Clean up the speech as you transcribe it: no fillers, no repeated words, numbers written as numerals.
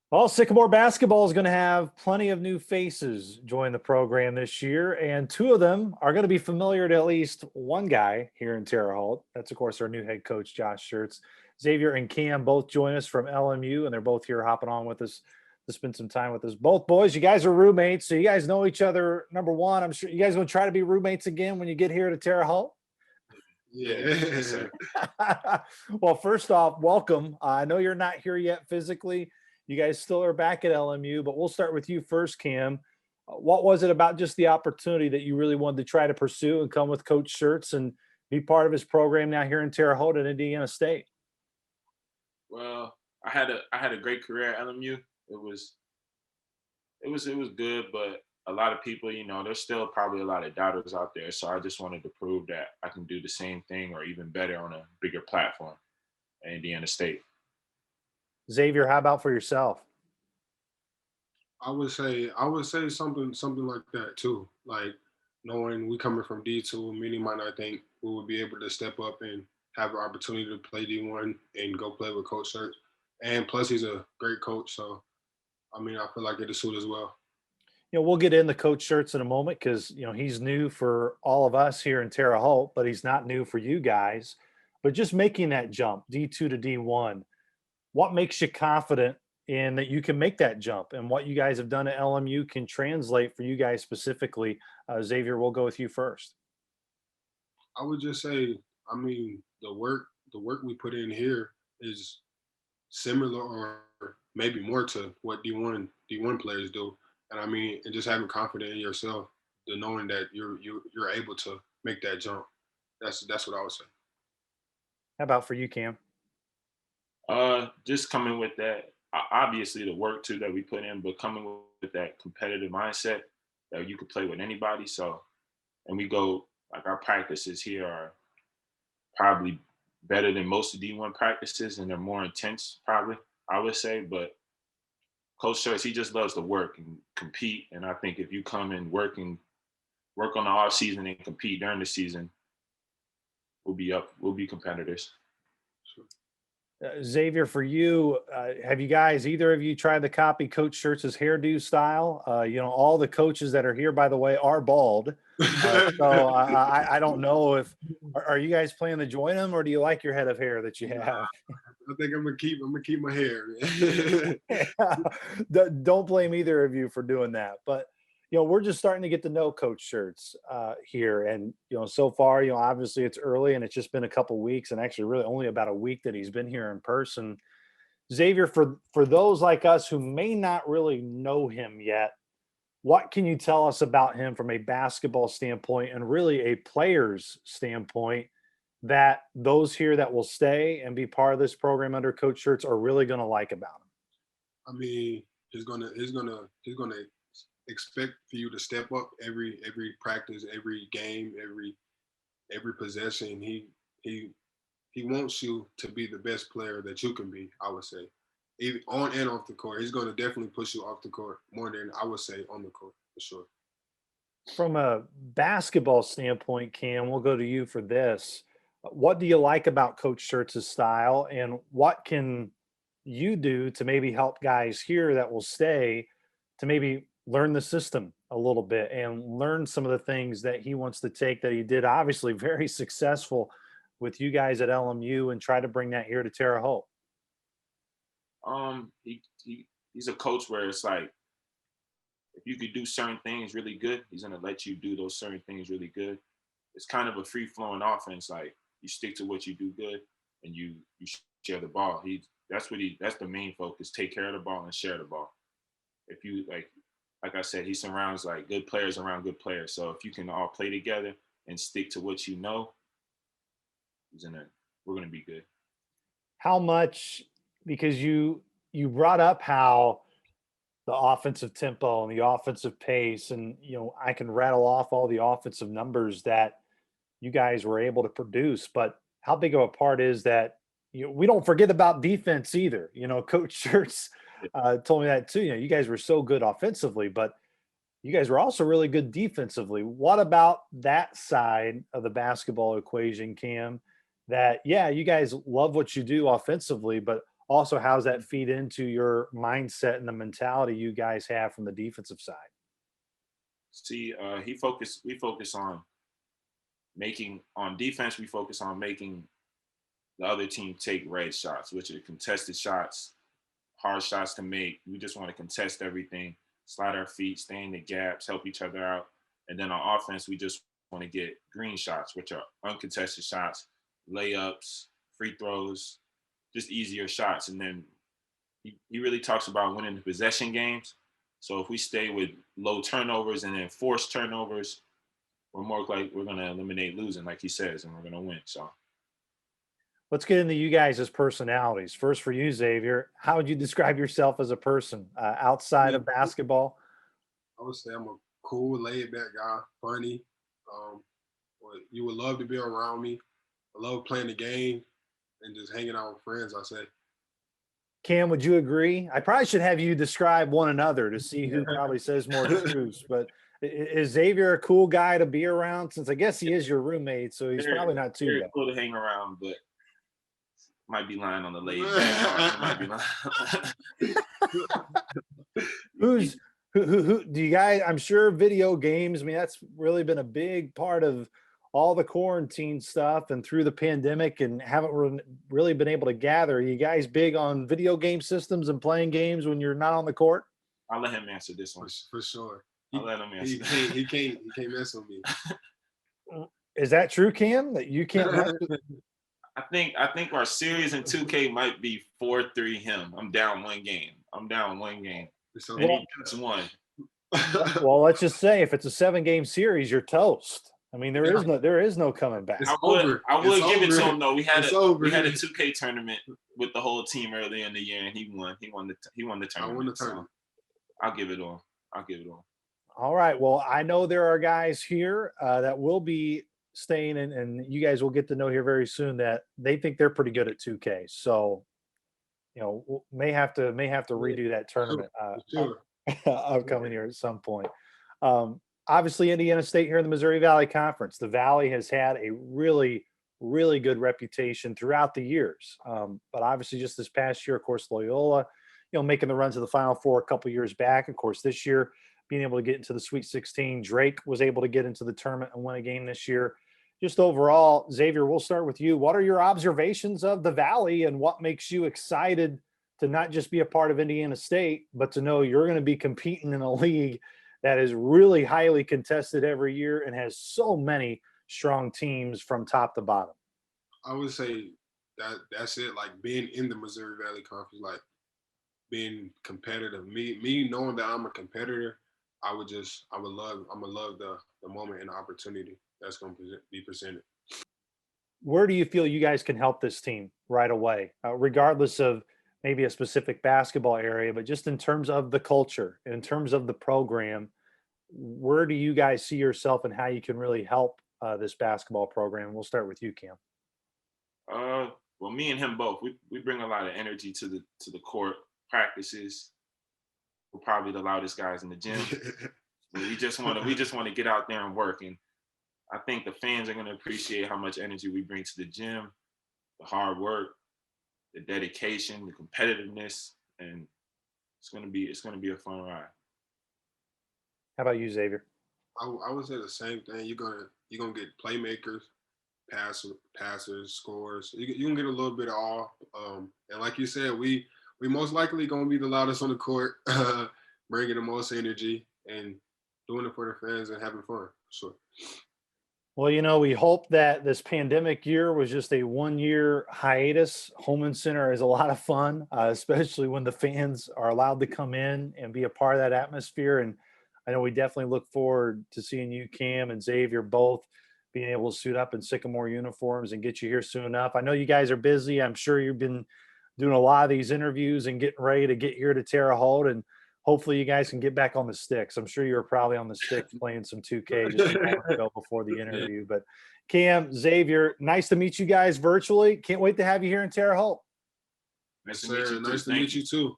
Well, Sycamore basketball is going to have plenty of new faces join the program this year, and two of them are going to be familiar to at least one guy here in Terre Haute. That's, of course, our new head coach, Josh Schertz. Xavier and Cam both join us from LMU, and they're both here hopping on with us to spend some time with us. Both boys, you guys are roommates, so you guys know each other. Number one, I'm sure you guys going to try to be roommates again when you get here to Terre Haute. Yeah. Well, first off, welcome. I know you're not here yet physically. You guys still are back at LMU, but we'll start with you first, Cam. What was it about just the opportunity that you really wanted to try to pursue and come with Coach Schertz and be part of his program now here in Terre Haute at Indiana State? Well, I had a great career at LMU. It was good, but a lot of people, there's still probably a lot of doubters out there. So I just wanted to prove that I can do the same thing or even better on a bigger platform at Indiana State. Xavier, how about for yourself? I would say something like that too. Like knowing we coming from D2, many might not think we would be able to step up and have an opportunity to play D1 and go play with Coach Church. And plus he's a great coach, so I mean I feel like it'll suit as well. We'll get into Coach Schertz in a moment because, he's new for all of us here in Terre Haute, but he's not new for you guys. But just making that jump, D2 to D1, what makes you confident in that you can make that jump and what you guys have done at LMU can translate for you guys specifically? Xavier, we'll go with you first. I would just say, I mean, the work we put in here is similar or maybe more to what D1 players do. And I mean, and just having confidence in yourself, the knowing that you're able to make that jump. That's what I would say. How about for you, Cam? Just coming with that, obviously the work too that we put in, but coming with that competitive mindset that you could play with anybody. So, and we go like our practices here are probably better than most of D1 practices, and they're more intense, probably I would say. But Coach Schertz, he just loves to work and compete, and I think if you come and work on the off season and compete during the season, we'll be up. We'll be competitors. Xavier, for you, have you guys, either of you, tried to copy Coach Schertz's hairdo style? All the coaches that are here, by the way, are bald. So I don't know if are you guys planning to join them, or do you like your head of hair that you have? I think I'm gonna keep my hair, Man. Don't blame either of you for doing that. But we're just starting to get to know Coach Schertz here, and so far, obviously it's early, and it's just been a couple weeks, and actually really only about a week that he's been here in person. Xavier, for those like us who may not really know him yet, what can you tell us about him from a basketball standpoint and really a player's standpoint that those here that will stay and be part of this program under Coach Schertz are really going to like about him? I mean, he's gonna expect for you to step up every practice, every game, every possession. He wants you to be the best player that you can be, I would say. Even on and off the court. He's gonna definitely push you off the court more than I would say on the court for sure. From a basketball standpoint, Cam, we'll go to you for this. What do you like about Coach Schertz's style, and what can you do to maybe help guys here that will stay to maybe learn the system a little bit and learn some of the things that he wants to take that he did obviously very successful with you guys at LMU and try to bring that here to Terre Haute? He's a coach where it's like if you could do certain things really good, he's gonna let you do those certain things really good. It's kind of a free flowing offense. Like you stick to what you do good, and you share the ball. That's the main focus. Take care of the ball and share the ball. If you like I said, he surrounds like good players around good players. So if you can all play together and stick to what you know, we're gonna be good. How much, because you brought up how the offensive tempo and the offensive pace, and I can rattle off all the offensive numbers that you guys were able to produce, but how big of a part is that we don't forget about defense either. Coach Schertz told me that too. You guys were so good offensively, but you guys were also really good defensively. What about that side of the basketball equation, Cam? That, yeah, you guys love what you do offensively, but also how's that feed into your mindset and the mentality you guys have from the defensive side? See, we focus on making on defense. We focus on making the other team take red shots, which are contested shots, hard shots to make. We just want to contest everything, slide our feet, stay in the gaps, help each other out. And then on offense, we just want to get green shots, which are uncontested shots, layups, free throws, just easier shots. And then he really talks about winning the possession games. So if we stay with low turnovers and then forced turnovers, we're more like we're going to eliminate losing, like he says, and we're going to win. So Let's get into you guys as personalities. First, for you, Xavier, how would you describe yourself as a person outside of basketball? I would say I'm a cool, laid-back guy, funny. But you would love to be around me. I love playing the game and just hanging out with friends, I say. Cam, would you agree? I probably should have you describe one another to see who probably says more truths. But is Xavier a cool guy to be around? Since I guess he is your roommate, so he's probably not too very bad. cool to hang around, but might be lying on the laid back. Might be lying. Who do you guys? I'm sure video games. I mean, that's really been a big part of all the quarantine stuff and through the pandemic, and haven't really been able to gather. Are you guys big on video game systems and playing games when you're not on the court? I'll let him answer this one for sure. I'll let him answer. He can't mess with me. Is that true, Cam? That you can't mess with? I think our series in 2K might be 4-3 him. I'm down one game. And he just won. Well, let's just say if it's a 7-game series, you're toast. I mean, there is no coming back. I would give it to him though. We had a 2K tournament with the whole team earlier in the year, and he won. He won the tournament. I won the tournament. So I'll give it on. All right. Well, I know there are guys here that will be staying, and you guys will get to know here very soon that they think they're pretty good at 2K. So, may have to redo that tournament upcoming here at some point. Obviously, Indiana State here in the Missouri Valley Conference. The Valley has had a really, really good reputation throughout the years. But obviously, just this past year, of course, Loyola, making the run to the Final Four a couple years back. Of course, this year, being able to get into the Sweet 16. Drake was able to get into the tournament and win a game this year. Just overall, Xavier, we'll start with you. What are your observations of the Valley, and what makes you excited to not just be a part of Indiana State, but to know you're going to be competing in a league that is really highly contested every year and has so many strong teams from top to bottom? I would say that's it. Like being in the Missouri Valley Conference, like being competitive. Me knowing that I'm a competitor, I'm gonna love the moment and the opportunity that's going to be presented. Where do you feel you guys can help this team right away, regardless of maybe a specific basketball area, but just in terms of the culture, in terms of the program? Where do you guys see yourself and how you can really help this basketball program? We'll start with you, Cam. Well, me and him both. We bring a lot of energy to the court practices. We're probably the loudest guys in the gym. we just want to get out there and work. And I think the fans are going to appreciate how much energy we bring to the gym, the hard work, the dedication, the competitiveness, and it's going to be a fun ride. How about you, Xavier? I would say the same thing. You're gonna get playmakers, passers, scorers. You can get a little bit of all. And like you said, we most likely gonna be the loudest on the court, bringing the most energy and doing it for the fans and having fun. Sure. Well, we hope that this pandemic year was just a 1-year hiatus. Holman Center is a lot of fun, especially when the fans are allowed to come in and be a part of that atmosphere. And I know we definitely look forward to seeing you, Cam and Xavier, both being able to suit up in Sycamore uniforms and get you here soon enough. I know you guys are busy. I'm sure you've been doing a lot of these interviews and getting ready to get here to Terre Haute, and hopefully you guys can get back on the sticks. I'm sure you were probably on the sticks playing some 2K just a moment ago before the interview. But Cam, Xavier, nice to meet you guys virtually. Can't wait to have you here in Terre Haute. Nice to meet you too.